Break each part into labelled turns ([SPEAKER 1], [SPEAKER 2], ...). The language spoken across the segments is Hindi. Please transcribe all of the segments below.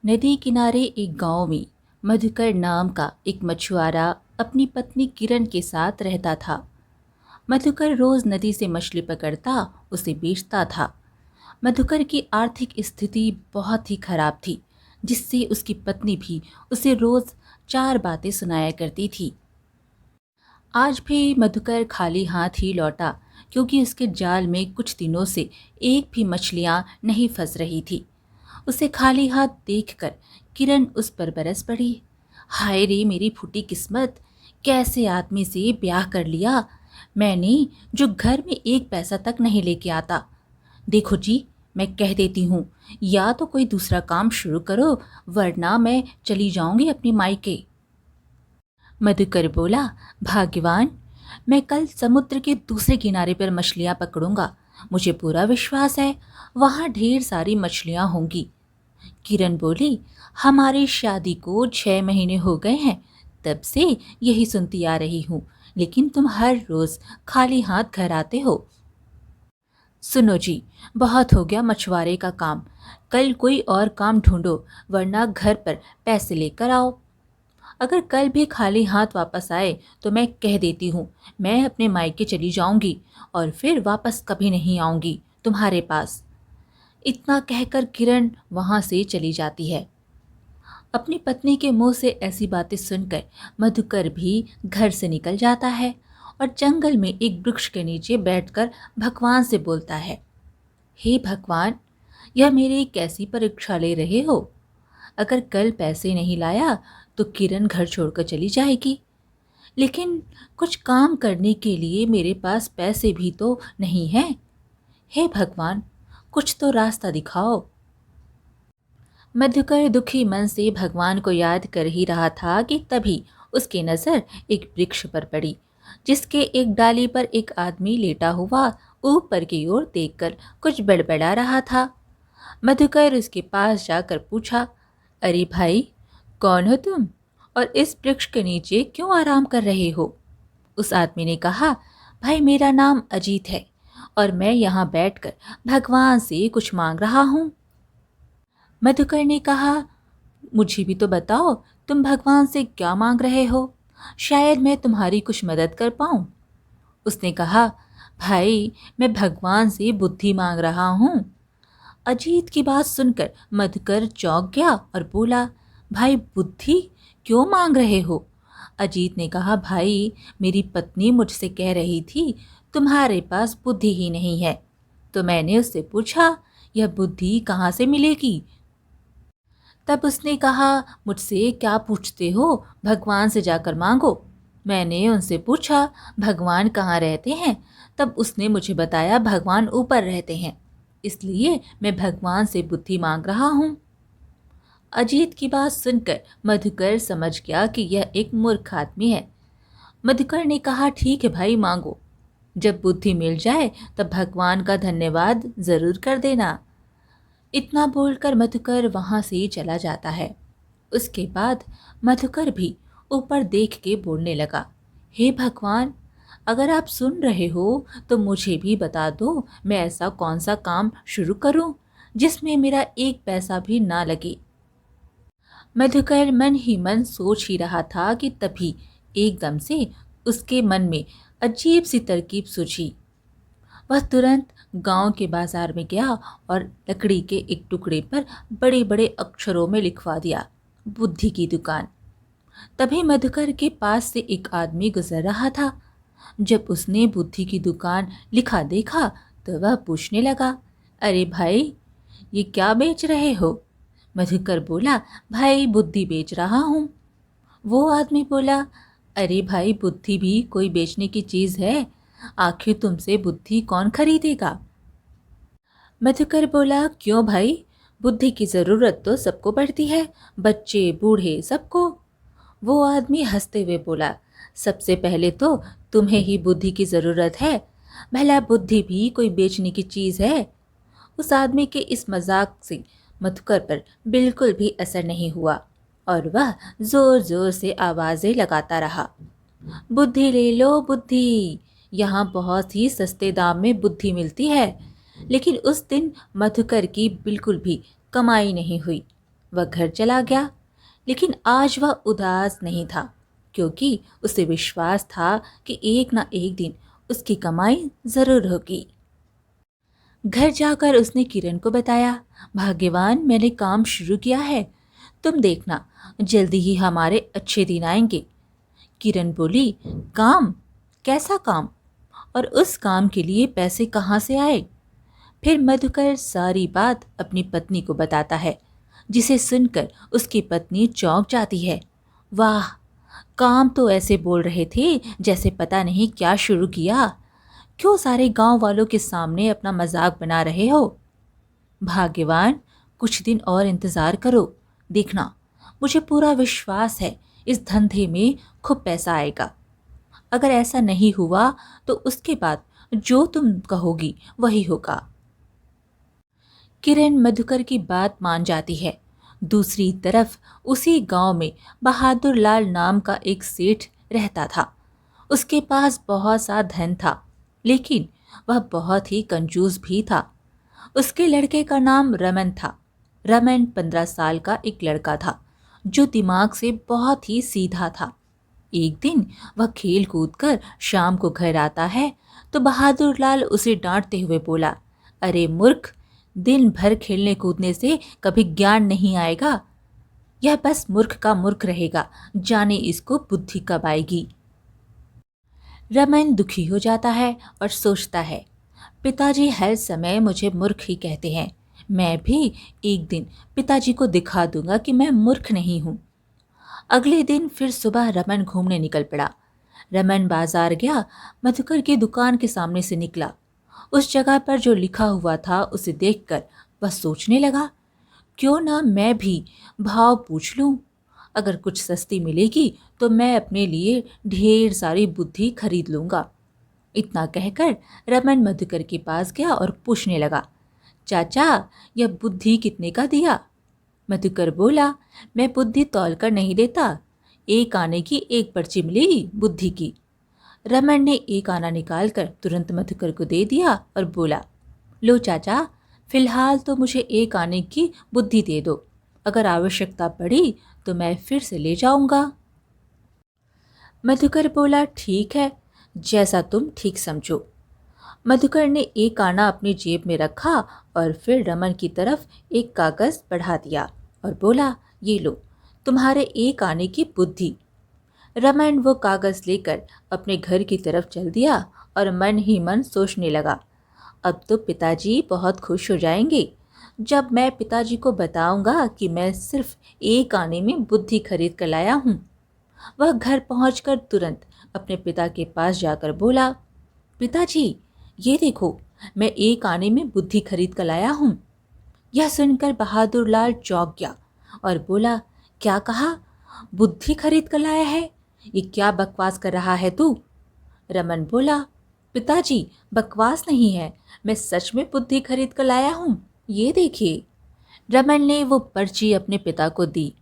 [SPEAKER 1] नदी किनारे एक गांव में मधुकर नाम का एक मछुआरा अपनी पत्नी किरण के साथ रहता था। मधुकर रोज नदी से मछली पकड़ता, उसे बेचता था। मधुकर की आर्थिक स्थिति बहुत ही खराब थी, जिससे उसकी पत्नी भी उसे रोज चार बातें सुनाया करती थी। आज भी मधुकर खाली हाथ ही लौटा, क्योंकि उसके जाल में कुछ दिनों से एक भी मछलियां नहीं फंस रही थी। उसे खाली हाथ देखकर किरण उस पर बरस पड़ी। हाय रे मेरी फूटी किस्मत, कैसे आदमी से ब्याह कर लिया मैंने, जो घर में एक पैसा तक नहीं लेके आता। देखो जी, मैं कह देती हूँ, या तो कोई दूसरा काम शुरू करो, वरना मैं चली जाऊंगी अपनी मायके। मधुकर बोला, भाग्यवान, मैं कल समुद्र के दूसरे किनारे पर मछलियां पकड़ूंगा। मुझे पूरा विश्वास है वहां ढेर सारी मछलियां होंगी। किरण बोली, हमारी शादी को 6 महीने हो गए हैं, तब से यही सुनती आ रही हूँ, लेकिन तुम हर रोज खाली हाथ घर आते हो। सुनो जी, बहुत हो गया मछुआरे का काम। कल कोई और काम ढूंढो, वरना घर पर पैसे लेकर आओ। अगर कल भी खाली हाथ वापस आए तो मैं कह देती हूँ, मैं अपने मायके चली जाऊंगी और फिर वापस कभी नहीं आऊंगी तुम्हारे पास। इतना कहकर किरण वहां से चली जाती है। अपनी पत्नी के मुंह से ऐसी बातें सुनकर मधुकर भी घर से निकल जाता है और जंगल में एक वृक्ष के नीचे बैठकर भगवान से बोलता है, हे भगवान, यह मेरी कैसी परीक्षा ले रहे हो। अगर कल पैसे नहीं लाया तो किरण घर छोड़कर चली जाएगी, लेकिन कुछ काम करने के लिए मेरे पास पैसे भी तो नहीं हैं। हे भगवान, कुछ तो रास्ता दिखाओ। मधुकर दुखी मन से भगवान को याद कर ही रहा था कि तभी उसकी नज़र एक वृक्ष पर पड़ी, जिसके एक डाली पर एक आदमी लेटा हुआ ऊपर की ओर देखकर कुछ बड़बड़ा रहा था। मधुकर उसके पास जाकर पूछा, अरे भाई, कौन हो तुम और इस वृक्ष के नीचे क्यों आराम कर रहे हो? उस आदमी ने कहा, भाई मेरा नाम अजीत है और मैं यहाँ बैठकर भगवान से कुछ मांग रहा हूँ। मधुकर ने कहा, मुझे भी तो बताओ, तुम भगवान से क्या मांग रहे हो, शायद मैं तुम्हारी कुछ मदद कर पाऊं। उसने कहा, भाई मैं भगवान से बुद्धि मांग रहा हूँ। अजीत की बात सुनकर मधुकर चौंक गया और बोला, भाई बुद्धि क्यों मांग रहे हो? अजीत ने कहा, भाई मेरी पत्नी मुझसे कह रही थी तुम्हारे पास बुद्धि ही नहीं है, तो मैंने उससे पूछा यह बुद्धि कहाँ से मिलेगी। तब उसने कहा, मुझसे क्या पूछते हो, भगवान से जाकर मांगो। मैंने उनसे पूछा भगवान कहाँ रहते हैं, तब उसने मुझे बताया भगवान ऊपर रहते हैं, इसलिए मैं भगवान से बुद्धि मांग रहा हूँ। अजीत की बात सुनकर मधुकर समझ गया कि यह एक मूर्ख आदमी है। मधुकर ने कहा, ठीक है भाई, मांगो। जब बुद्धि मिल जाए तब भगवान का धन्यवाद जरूर कर देना। इतना बोलकर मधुकर वहां से चला जाता है। उसके बाद मधुकर भी ऊपर देख के बोलने लगा, हे भगवान, अगर आप सुन रहे हो तो मुझे भी बता दो, मैं ऐसा कौन सा काम शुरू करूं जिसमें मेरा एक पैसा भी ना लगे। मधुकर मन ही मन सोच ही रहा था कि तभी एकदम से उसके मन में अजीब सी तरकीब सूझी। वह तुरंत गांव के बाजार में गया और लकड़ी के एक टुकड़े पर बड़े बड़े अक्षरों में लिखवा दिया, बुद्धि की दुकान। तभी मधुकर के पास से एक आदमी गुजर रहा था। जब उसने बुद्धि की दुकान लिखा देखा तो वह पूछने लगा, अरे भाई, ये क्या बेच रहे हो? मधुकर बोला, भाई बुद्धि बेच रहा हूँ। वो आदमी बोला, अरे भाई, बुद्धि भी कोई बेचने की चीज़ है, आखिर तुमसे बुद्धि कौन खरीदेगा? मधुकर बोला, क्यों भाई, बुद्धि की ज़रूरत तो सबको पड़ती है, बच्चे बूढ़े सबको। वो आदमी हंसते हुए बोला, सबसे पहले तो तुम्हें ही बुद्धि की ज़रूरत है, भला बुद्धि भी कोई बेचने की चीज़ है? उस आदमी के इस मजाक से मधुकर पर बिल्कुल भी असर नहीं हुआ और वह जोर जोर से आवाज़ें लगाता रहा, बुद्धि ले लो बुद्धि, यहाँ बहुत ही सस्ते दाम में बुद्धि मिलती है। लेकिन उस दिन मधुकर की बिल्कुल भी कमाई नहीं हुई। वह घर चला गया, लेकिन आज वह उदास नहीं था, क्योंकि उसे विश्वास था कि एक ना एक दिन उसकी कमाई जरूर होगी। घर जाकर उसने किरण को बताया, भाग्यवान, मैंने काम शुरू किया है, तुम देखना जल्दी ही हमारे अच्छे दिन आएंगे। किरण बोली, काम? कैसा काम? और उस काम के लिए पैसे कहाँ से आए? फिर मधुकर सारी बात अपनी पत्नी को बताता है, जिसे सुनकर उसकी पत्नी चौंक जाती है। वाह, काम तो ऐसे बोल रहे थे जैसे पता नहीं क्या शुरू किया। क्यों सारे गांव वालों के सामने अपना मजाक बना रहे हो? भाग्यवान, कुछ दिन और इंतजार करो, देखना, मुझे पूरा विश्वास है इस धंधे में खूब पैसा आएगा। अगर ऐसा नहीं हुआ तो उसके बाद जो तुम कहोगी वही होगा। किरण मधुकर की बात मान जाती है। दूसरी तरफ उसी गांव में बहादुर लाल नाम का एक सेठ रहता था। उसके पास बहुत सा धन था, लेकिन वह बहुत ही कंजूस भी था। उसके लड़के का नाम रमन था। रमन 15 साल का एक लड़का था, जो दिमाग से बहुत ही सीधा था। एक दिन वह खेल कूद कर शाम को घर आता है तो बहादुर लाल उसे डांटते हुए बोला, अरे मूर्ख, दिन भर खेलने कूदने से कभी ज्ञान नहीं आएगा। यह बस मूर्ख का मूर्ख रहेगा, जाने इसको बुद्धि कब आएगी। रमन दुखी हो जाता है और सोचता है, पिताजी हर समय मुझे मूर्ख ही कहते हैं। मैं भी एक दिन पिताजी को दिखा दूंगा कि मैं मूर्ख नहीं हूँ। अगले दिन फिर सुबह रमन घूमने निकल पड़ा। रमन बाजार गया, मधुकर की दुकान के सामने से निकला। उस जगह पर जो लिखा हुआ था उसे देखकर वह सोचने लगा, क्यों ना मैं भी भाव पूछ लूं। अगर कुछ सस्ती मिलेगी तो मैं अपने लिए ढेर सारी बुद्धि खरीद लूंगा। इतना कहकर रमन मधुकर के पास गया और पूछने लगा, चाचा, यह बुद्धि कितने का दिया? मधुकर बोला, मैं बुद्धि तौल कर नहीं देता, एक आने की एक पर्ची मिलेगी बुद्धि की। रमन ने एक आना निकालकर तुरंत मधुकर को दे दिया और बोला, लो चाचा, फिलहाल तो मुझे एक आने की बुद्धि दे दो, अगर आवश्यकता पड़ी तो मैं फिर से ले जाऊंगा। मधुकर बोला, ठीक है, जैसा तुम ठीक समझो। मधुकर ने एक आना अपनी जेब में रखा और फिर रमन की तरफ एक कागज बढ़ा दिया और बोला, ये लो, तुम्हारे एक आने की बुद्धि। रमन वो कागज लेकर अपने घर की तरफ चल दिया और मन ही मन सोचने लगा, अब तो पिताजी बहुत खुश हो जाएंगे जब मैं पिताजी को बताऊंगा कि मैं सिर्फ एक आने में बुद्धि खरीद कर लाया हूँ। वह घर पहुंचकर तुरंत अपने पिता के पास जाकर बोला, पिताजी, ये देखो, मैं एक आने में बुद्धि खरीद कर लाया हूँ। यह सुनकर बहादुर लाल चौंक गया और बोला, क्या कहा? बुद्धि खरीद कर लाया है? ये क्या बकवास कर रहा है तू? रमन बोला, पिताजी, बकवास नहीं है, मैं सच में बुद्धि खरीद कर लाया हूँ, ये देखिए। रमन ने वो पर्ची अपने पिता को दी।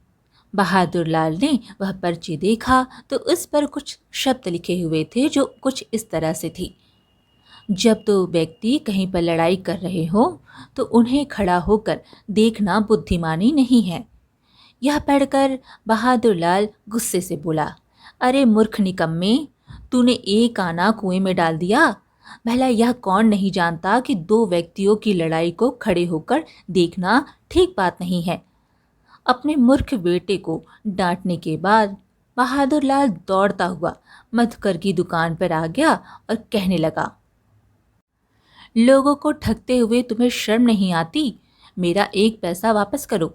[SPEAKER 1] बहादुर लाल ने वह पर्ची देखा तो उस पर कुछ शब्द लिखे हुए थे जो कुछ इस तरह से थी, जब दो व्यक्ति कहीं पर लड़ाई कर रहे हो तो उन्हें खड़ा होकर देखना बुद्धिमानी नहीं है। यह पढ़कर बहादुर लाल गुस्से से बोला, अरे मूर्ख निकम्मे, तूने एक आना कुएं में डाल दिया। भला यह कौन नहीं जानता कि दो व्यक्तियों की लड़ाई को खड़े होकर देखना ठीक बात नहीं है। अपने मूर्ख बेटे को डांटने के बाद बहादुर लाल दौड़ता हुआ मधुकर की दुकान पर आ गया और कहने लगा, लोगों को ठगते हुए तुम्हें शर्म नहीं आती? मेरा एक पैसा वापस करो।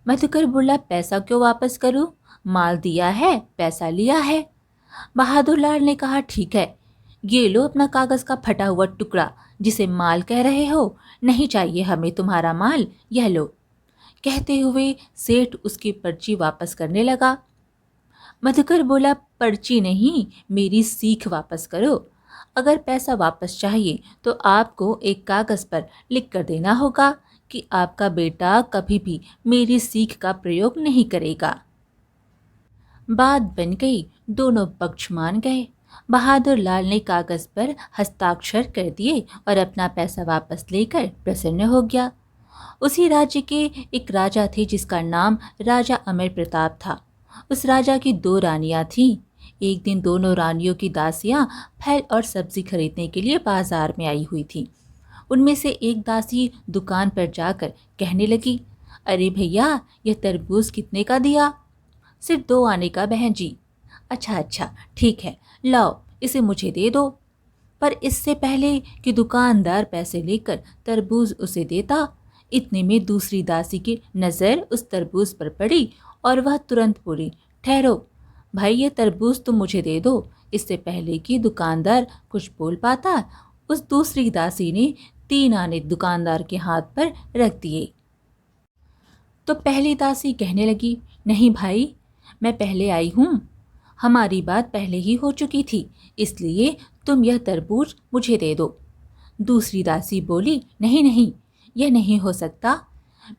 [SPEAKER 1] मधुकर बोला, पैसा क्यों वापस करूं? माल दिया है, पैसा लिया है। बहादुर लाल ने कहा, ठीक है, ये लो अपना कागज का फटा हुआ टुकड़ा जिसे माल कह रहे हो, नहीं चाहिए हमें तुम्हारा माल, यह लो। कहते हुए सेठ उसकी पर्ची वापस करने लगा। मधुकर बोला, पर्ची नहीं, मेरी सीख वापस करो। अगर पैसा वापस चाहिए तो आपको एक कागज पर लिख कर देना होगा कि आपका बेटा कभी भी मेरी सीख का प्रयोग नहीं करेगा। बात बन गई, दोनों पक्ष मान गए। बहादुर लाल ने कागज पर हस्ताक्षर कर दिए और अपना पैसा वापस लेकर प्रसन्न हो गया। उसी राज्य के एक राजा थे जिसका नाम राजा अमर प्रताप था। उस राजा की दो रानियां थीं। एक दिन दोनों रानियों की दासियां फल और सब्जी खरीदने के लिए बाजार में आई हुई थीं। उनमें से एक दासी दुकान पर जाकर कहने लगी, अरे भैया, यह तरबूज कितने का दिया? सिर्फ 2 आने का बहन जी। अच्छा अच्छा, ठीक है, लाओ इसे मुझे दे दो। पर इससे पहले कि दुकानदार पैसे लेकर तरबूज उसे देता, इतने में दूसरी दासी की नज़र उस तरबूज पर पड़ी और वह तुरंत बोली, ठहरो भाई, ये तरबूज तुम मुझे दे दो। इससे पहले कि दुकानदार कुछ बोल पाता, उस दूसरी दासी ने 3 आने दुकानदार के हाथ पर रख दिए। तो पहली दासी कहने लगी, नहीं भाई, मैं पहले आई हूँ, हमारी बात पहले ही हो चुकी थी, इसलिए तुम यह तरबूज मुझे दे दो। दूसरी दासी बोली, नहीं नहीं, यह नहीं हो सकता,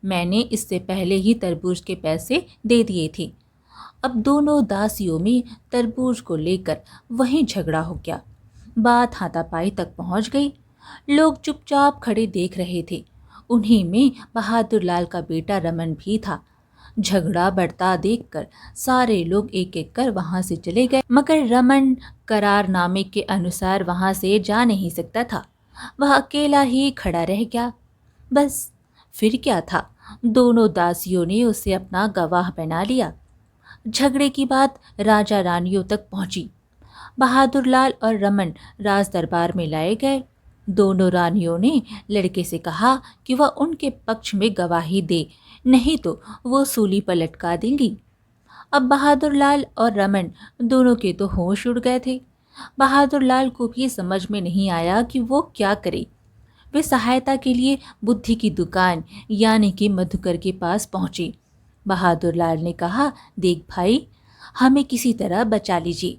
[SPEAKER 1] मैंने इससे पहले ही तरबूज के पैसे दे दिए थे। अब दोनों दासियों में तरबूज को लेकर वहीं झगड़ा हो गया। बात हाथापाई तक पहुंच गई। लोग चुपचाप खड़े देख रहे थे। उन्हीं में बहादुर लाल का बेटा रमन भी था। झगड़ा बढ़ता देखकर सारे लोग एक एक कर वहां से चले गए, मगर रमन करारनामे के अनुसार वहां से जा नहीं सकता था। वह अकेला ही खड़ा रह गया। बस फिर क्या था, दोनों दासियों ने उसे अपना गवाह बना लिया। झगड़े की बात राजा रानियों तक पहुंची। बहादुर लाल और रमन राज दरबार में लाए गए। दोनों रानियों ने लड़के से कहा कि वह उनके पक्ष में गवाही दे, नहीं तो वो सूली पर लटका देंगी। अब बहादुर लाल और रमन दोनों के तो होश उड़ गए थे। बहादुर लाल को भी समझ में नहीं आया कि वो क्या करे। वे सहायता के लिए बुद्धि की दुकान यानी कि मधुकर के पास पहुंचे। बहादुर लाल ने कहा, देख भाई, हमें किसी तरह बचा लीजिए।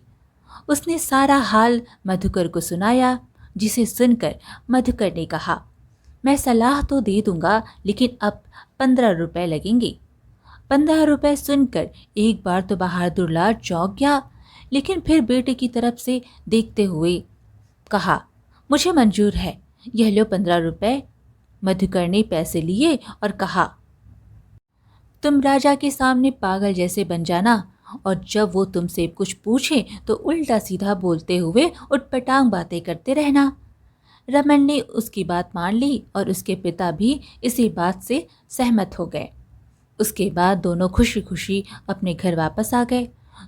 [SPEAKER 1] उसने सारा हाल मधुकर को सुनाया, जिसे सुनकर मधुकर ने कहा, मैं सलाह तो दे दूंगा, लेकिन अब 15 रुपए लगेंगे। 15 रुपए सुनकर एक बार तो बहादुर लाल चौंक गया, लेकिन फिर बेटे की तरफ से देखते हुए कहा, मुझे मंजूर है, यह लो 15 रुपए। मधुकर ने पैसे लिए और कहा, तुम राजा के सामने पागल जैसे बन जाना, और जब वो तुमसे कुछ पूछे तो उल्टा सीधा बोलते हुए उटपटांग बातें करते रहना। रमन ने उसकी बात मान ली और उसके पिता भी इसी बात से सहमत हो गए। उसके बाद दोनों खुशी खुशी अपने घर वापस आ गए।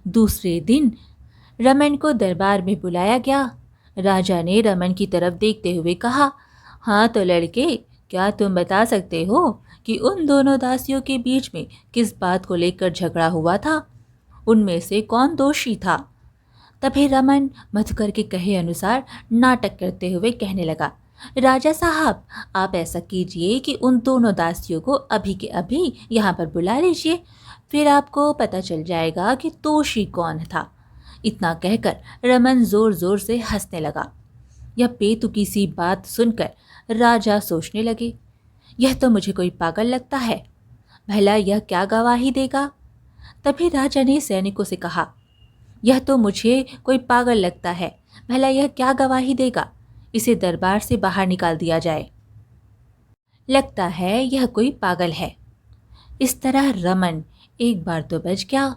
[SPEAKER 1] दूसरे दिन रमन को दरबार में बुलाया गया। राजा ने रमन की तरफ देखते हुए कहा, हाँ तो लड़के, क्या तुम बता सकते हो कि उन दोनों दासियों के बीच में किस बात को लेकर झगड़ा हुआ था? उनमें से कौन दोषी था? तभी रमन मधुकर के कहे अनुसार नाटक करते हुए कहने लगा, राजा साहब, आप ऐसा कीजिए कि उन दोनों दासियों को अभी के अभी यहाँ पर बुला लीजिए, फिर आपको पता चल जाएगा कि दोषी कौन था। इतना कहकर रमन जोर जोर से हंसने लगा। यह बेतुकी सी बात सुनकर राजा सोचने लगे, यह तो मुझे कोई पागल लगता है, भला यह क्या गवाही देगा? तभी राजा ने सैनिकों से कहा, यह तो मुझे कोई पागल लगता है, भला यह क्या गवाही देगा? इसे दरबार से बाहर निकाल दिया जाए। लगता है यह कोई पागल है। इस तरह रमन एक बार तो बच गया।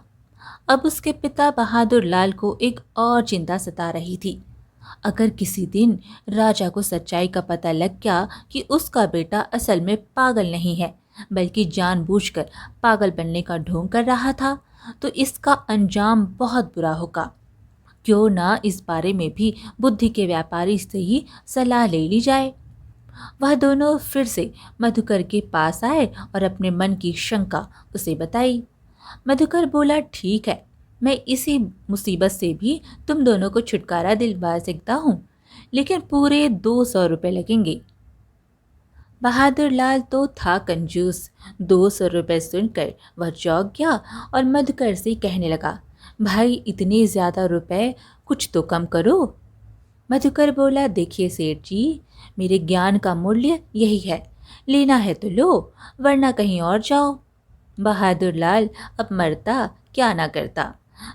[SPEAKER 1] अब उसके पिता बहादुर लाल को एक और चिंता सता रही थी। अगर किसी दिन राजा को सच्चाई का पता लग गया कि उसका बेटा असल में पागल नहीं है, बल्कि जानबूझकर पागल बनने का ढोंग कर रहा था, तो इसका अंजाम बहुत बुरा होगा। क्यों ना इस बारे में भी बुद्धि के व्यापारी से ही सलाह ले ली जाए। वह दोनों फिर से मधुकर के पास आए और अपने मन की शंका उसे बताई। मधुकर बोला, ठीक है, मैं इसी मुसीबत से भी तुम दोनों को छुटकारा दिलवा सकता हूँ, लेकिन पूरे 200 रुपये लगेंगे। बहादुर लाल तो था कंजूस। 200 रुपये सुनकर वह चौंक गया और मधुकर से कहने लगा, भाई, इतने ज़्यादा रुपए, कुछ तो कम करो। मधुकर बोला, देखिए सेठ जी, मेरे ज्ञान का मूल्य यही है, लेना है तो लो, वरना कहीं और जाओ। बहादुर लाल अब मरता क्या ना करता।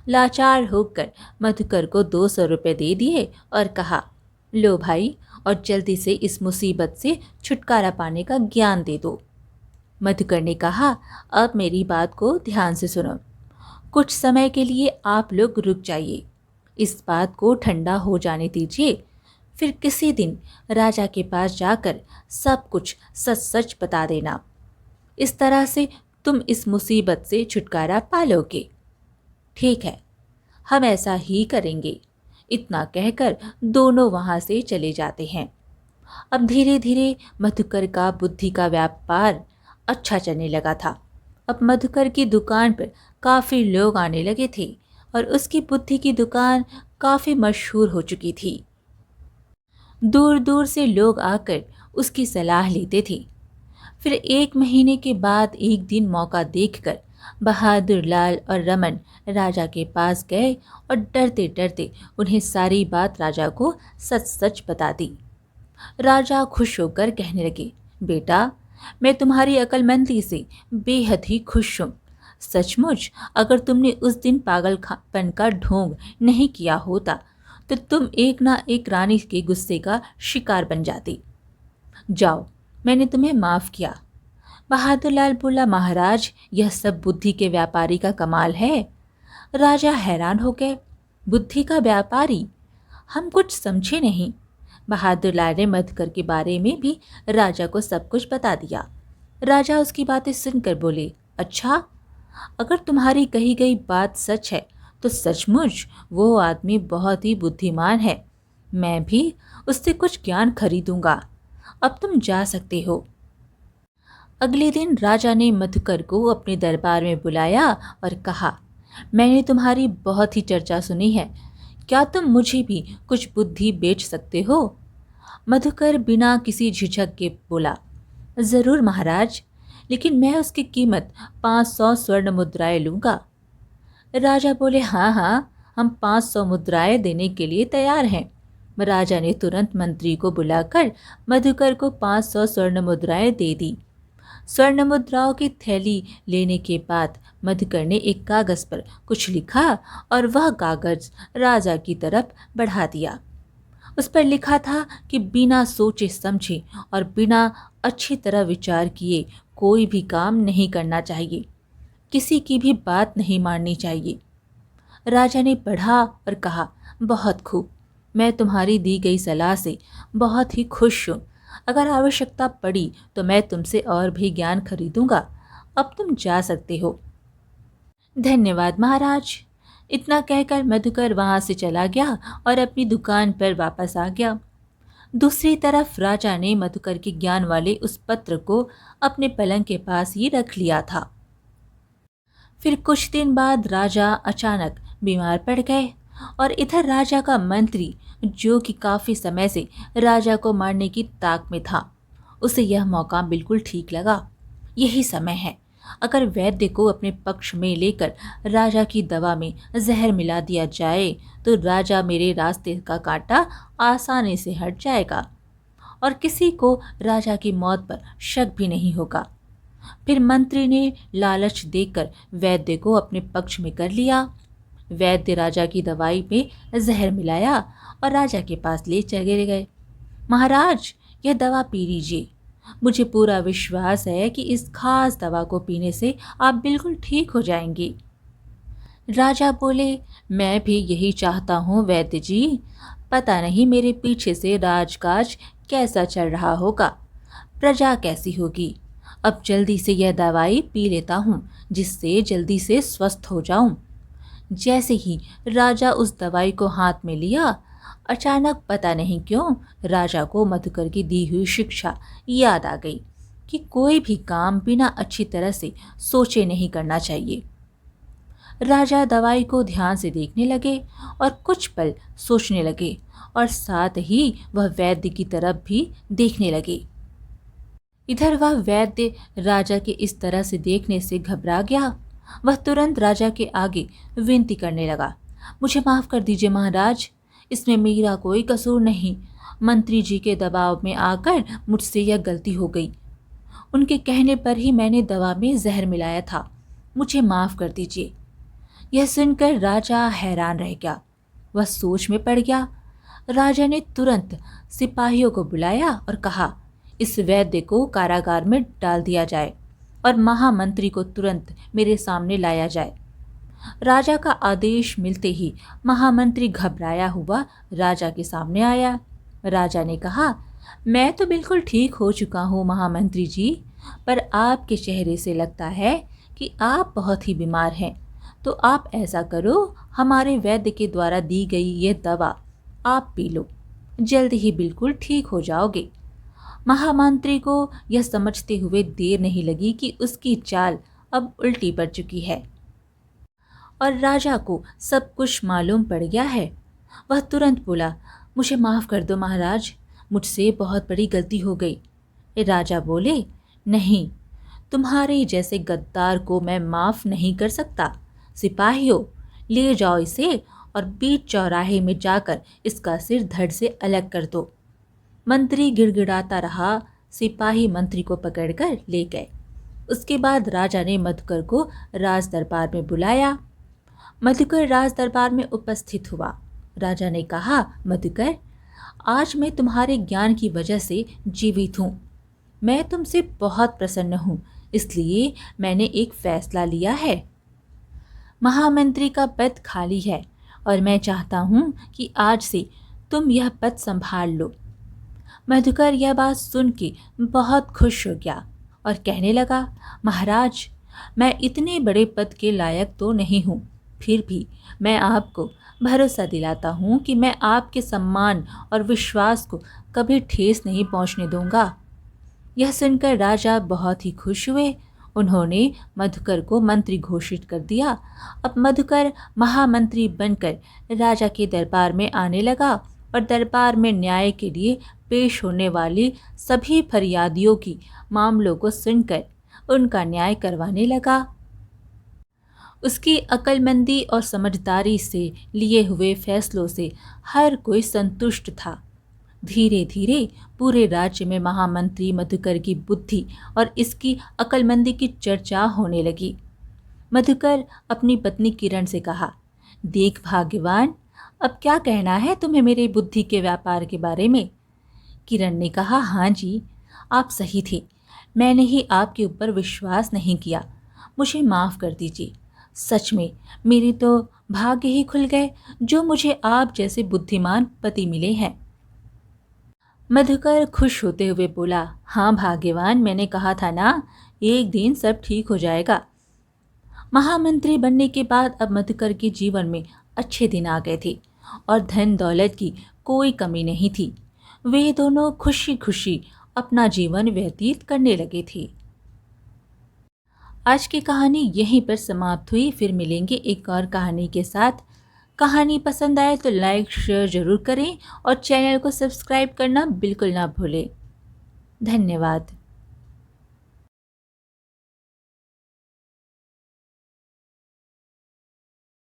[SPEAKER 1] लाचार होकर मधुकर को 200 रुपये दे दिए और कहा, लो भाई, और जल्दी से इस मुसीबत से छुटकारा पाने का ज्ञान दे दो। मधुकर ने कहा, अब मेरी बात को ध्यान से सुनो। कुछ समय के लिए आप लोग रुक जाइए, इस बात को ठंडा हो जाने दीजिए। फिर किसी दिन राजा के पास जाकर सब कुछ सच सच बता देना। इस तरह से तुम इस मुसीबत से छुटकारा पालोगे। ठीक है, हम ऐसा ही करेंगे। इतना कहकर दोनों वहां से चले जाते हैं। अब धीरे धीरे मधुकर का बुद्धि का व्यापार अच्छा चलने लगा था। अब मधुकर की दुकान पर काफ़ी लोग आने लगे थे और उसकी बुद्धि की दुकान काफ़ी मशहूर हो चुकी थी। दूर दूर से लोग आकर उसकी सलाह लेते थे। फिर 1 महीने के बाद एक दिन मौका देखकर बहादुर लाल और रमन राजा के पास गए और डरते डरते उन्हें सारी बात राजा को सच सच बता दी। राजा खुश होकर कहने लगे, बेटा, मैं तुम्हारी अक्लमंदी से बेहद ही खुश हूँ। सचमुच अगर तुमने उस दिन पागलपन का ढोंग नहीं किया होता तो तुम एक ना एक रानी के गुस्से का शिकार बन जाती। जाओ, मैंने तुम्हें माफ़ किया। बहादुर लाल बोला, महाराज, यह सब बुद्धि के व्यापारी का कमाल है। राजा हैरान हो गए, बुद्धि का व्यापारी? हम कुछ समझे नहीं। बहादुर लाल ने मधुकर के बारे में भी राजा को सब कुछ बता दिया। राजा उसकी बातें सुनकर बोले, अच्छा, अगर तुम्हारी कही गई बात सच है तो सचमुच वो आदमी बहुत ही बुद्धिमान है। मैं भी उससे कुछ ज्ञान खरीदूंगा। अब तुम जा सकते हो। अगले दिन राजा ने मधुकर को अपने दरबार में बुलाया और कहा, मैंने तुम्हारी बहुत ही चर्चा सुनी है। क्या तुम मुझे भी कुछ बुद्धि बेच सकते हो? मधुकर बिना किसी झिझक के बोला, ज़रूर महाराज, लेकिन मैं उसकी कीमत 500 स्वर्ण मुद्राएं लूँगा। राजा बोले, हाँ हाँ, हम 500 मुद्राएं देने के लिए तैयार हैं। राजा ने तुरंत मंत्री को बुलाकर मधुकर को 500 स्वर्ण मुद्राएं दे दी। स्वर्ण मुद्राओं की थैली लेने के बाद मधुकर ने एक कागज़ पर कुछ लिखा और वह कागज़ राजा की तरफ बढ़ा दिया। उस पर लिखा था कि बिना सोचे समझे और बिना अच्छी तरह विचार किए कोई भी काम नहीं करना चाहिए, किसी की भी बात नहीं माननी चाहिए। राजा ने पढ़ा और कहा, बहुत खूब, मैं तुम्हारी दी गई सलाह से बहुत ही खुश हूँ। अगर आवश्यकता पड़ी तो मैं तुमसे और भी ज्ञान खरीदूंगा। अब तुम जा सकते हो। धन्यवाद महाराज। इतना कहकर मधुकर वहां से चला गया और अपनी दुकान पर वापस आ गया। दूसरी तरफ राजा ने मधुकर के ज्ञान वाले उस पत्र को अपने पलंग के पास ही रख लिया था। फिर कुछ दिन बाद राजा अचानक बीमार पड़ गए और इधर राजा का मंत्री, जो कि काफ़ी समय से राजा को मारने की ताक में था, उसे यह मौका बिल्कुल ठीक लगा। यही समय है, अगर वैद्य को अपने पक्ष में लेकर राजा की दवा में जहर मिला दिया जाए तो राजा मेरे रास्ते का कांटा आसानी से हट जाएगा और किसी को राजा की मौत पर शक भी नहीं होगा। फिर मंत्री ने लालच देकर वैद्य को अपने पक्ष में कर लिया। वैद्य राजा की दवाई में जहर मिलाया और राजा के पास ले चले गए। महाराज, यह दवा पी लीजिए। मुझे पूरा विश्वास है कि इस खास दवा को पीने से आप बिल्कुल ठीक हो जाएंगी। राजा बोले, मैं भी यही चाहता हूँ वैद्य जी। पता नहीं मेरे पीछे से राजकाज कैसा चल रहा होगा, प्रजा कैसी होगी। अब जल्दी से यह दवाई पी लेता हूँ जिससे जल्दी से स्वस्थ हो जाऊं। जैसे ही राजा उस दवाई को हाथ में लिया, अचानक पता नहीं क्यों राजा को मधुकर की दी हुई शिक्षा याद आ गई कि कोई भी काम बिना अच्छी तरह से सोचे नहीं करना चाहिए। राजा दवाई को ध्यान से देखने लगे और कुछ पल सोचने लगे और साथ ही वह वैद्य की तरफ भी देखने लगे। इधर वह वैद्य राजा के इस तरह से देखने से घबरा गया। वह तुरंत राजा के आगे विनती करने लगा, मुझे माफ़ कर दीजिए महाराज, इसमें मेरा कोई कसूर नहीं। मंत्री जी के दबाव में आकर मुझसे यह गलती हो गई। उनके कहने पर ही मैंने दवा में जहर मिलाया था। मुझे माफ़ कर दीजिए। यह सुनकर राजा हैरान रह गया। वह सोच में पड़ गया। राजा ने तुरंत सिपाहियों को बुलाया और कहा, इस वैद्य को कारागार में डाल दिया जाए। और महामंत्री को तुरंत मेरे सामने लाया जाए। राजा का आदेश मिलते ही महामंत्री घबराया हुआ राजा के सामने आया। राजा ने कहा, मैं तो बिल्कुल ठीक हो चुका हूँ महामंत्री जी, पर आपके चेहरे से लगता है कि आप बहुत ही बीमार हैं। तो आप ऐसा करो, हमारे वैद्य के द्वारा दी गई ये दवा आप पी लो, जल्द ही बिल्कुल ठीक हो जाओगे। महामंत्री को यह समझते हुए देर नहीं लगी कि उसकी चाल अब उल्टी पड़ चुकी है और राजा को सब कुछ मालूम पड़ गया है। वह तुरंत बोला, मुझे माफ़ कर दो महाराज, मुझसे बहुत बड़ी गलती हो गई। राजा बोले, नहीं, तुम्हारे जैसे गद्दार को मैं माफ़ नहीं कर सकता। सिपाहियों, ले जाओ इसे और बीच चौराहे में जाकर इसका सिर धड़ से अलग कर दो। मंत्री गिड़गिड़ाता रहा। सिपाही मंत्री को पकड़कर ले गए। उसके बाद राजा ने मधुकर को राज दरबार में बुलाया। मधुकर राज दरबार में उपस्थित हुआ। राजा ने कहा, मधुकर, आज मैं तुम्हारे ज्ञान की वजह से जीवित हूँ। मैं तुमसे बहुत प्रसन्न हूँ, इसलिए मैंने एक फैसला लिया है। महामंत्री का पद खाली है और मैं चाहता हूँ कि आज से तुम यह पद संभाल लो। मधुकर यह बात सुन के बहुत खुश हो गया और कहने लगा, महाराज, मैं इतने बड़े पद के लायक तो नहीं हूँ, फिर भी मैं आपको भरोसा दिलाता हूँ कि मैं आपके सम्मान और विश्वास को कभी ठेस नहीं पहुँचने दूंगा। यह सुनकर राजा बहुत ही खुश हुए। उन्होंने मधुकर को मंत्री घोषित कर दिया। अब मधुकर महामंत्री बनकर राजा के दरबार में आने लगा और दरबार में न्याय के लिए पेश होने वाली सभी फरियादियों की मामलों को सुनकर उनका न्याय करवाने लगा। उसकी अक्लमंदी और समझदारी से लिए हुए फैसलों से हर कोई संतुष्ट था। धीरे धीरे पूरे राज्य में महामंत्री मधुकर की बुद्धि और इसकी अक्लमंदी की चर्चा होने लगी। मधुकर अपनी पत्नी किरण से कहा, देख भाग्यवान, अब क्या कहना है तुम्हें मेरे बुद्धि के व्यापार के बारे में? किरण ने कहा, हाँ जी, आप सही थे, मैंने ही आपके ऊपर विश्वास नहीं किया, मुझे माफ़ कर दीजिए। सच में मेरे तो भाग्य ही खुल गए जो मुझे आप जैसे बुद्धिमान पति मिले हैं। मधुकर खुश होते हुए बोला, हाँ भाग्यवान, मैंने कहा था ना, एक दिन सब ठीक हो जाएगा। महामंत्री बनने के बाद अब मधुकर के जीवन में अच्छे दिन आ गए थे और धन दौलत की कोई कमी नहीं थी। वे दोनों खुशी खुशी अपना जीवन व्यतीत करने लगे थे। आज की कहानी यहीं पर समाप्त हुई। फिर मिलेंगे एक और कहानी के साथ। कहानी पसंद आए तो लाइक शेयर ज़रूर करें और चैनल को सब्सक्राइब करना बिल्कुल ना भूलें। धन्यवाद।